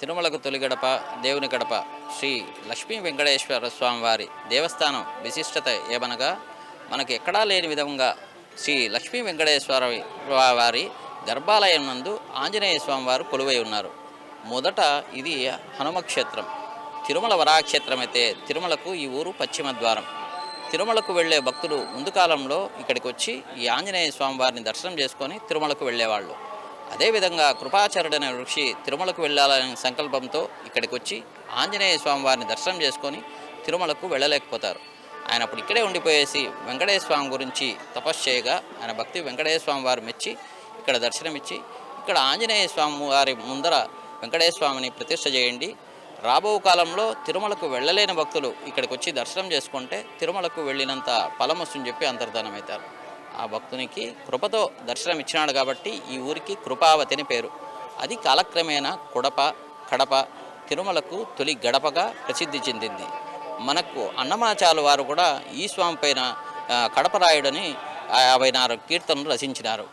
తిరుమలకు తొలి గడప దేవుని గడప శ్రీ లక్ష్మీ వెంకటేశ్వర స్వామివారి దేవస్థానం విశిష్టత ఏమనగా మనకు ఎక్కడా లేని విధంగా శ్రీ లక్ష్మీ వెంకటేశ్వర వారి గర్భాలయం నందు ఆంజనేయ స్వామివారు కొలువై ఉన్నారు. మొదట ఇది హనుమక్షేత్రం. తిరుమల వరాక్షేత్రం అయితే తిరుమలకు ఈ ఊరు పశ్చిమ ద్వారం. తిరుమలకు వెళ్ళే భక్తులు ముందు కాలంలో ఇక్కడికి వచ్చి ఈ ఆంజనేయ స్వామివారిని దర్శనం చేసుకొని తిరుమలకు వెళ్ళేవాళ్ళు. అదేవిధంగా కృపాచార్యుడైన ఋషి తిరుమలకు వెళ్ళాలనే సంకల్పంతో ఇక్కడికి వచ్చి ఆంజనేయ స్వామివారిని దర్శనం చేసుకొని తిరుమలకు వెళ్ళలేకపోతారు. ఆయన అప్పుడు ఇక్కడే ఉండిపోయేసి వెంకటేశ్వర స్వామి గురించి తపస్సు చేయగా ఆయన భక్తి వెంకటేశ్వర స్వామి వారు మెచ్చి ఇక్కడ దర్శనమిచ్చి ఇక్కడ ఆంజనేయ స్వామి వారి ముందర వెంకటేశ్వర స్వామిని ప్రతిష్ఠ చేయండి, రాబో కాలంలో తిరుమలకు వెళ్ళలేని భక్తులు ఇక్కడికి వచ్చి దర్శనం చేసుకుంటే తిరుమలకు వెళ్ళినంత ఫలం వస్తుందని చెప్పి అంతర్ధానమవుతారు. ఆ భక్తునికి కృపతో దర్శనం ఇచ్చినాడు కాబట్టి ఈ ఊరికి కృపావతి అని పేరు. అది కాలక్రమేణా కడప తిరుమలకు తొలి గడపగా ప్రసిద్ధి చెందింది. మనకు అన్నమాచార్యుల వారు కూడా ఈ స్వామి పైన కడపరాయుడని 54 కీర్తనలు రచించినారు.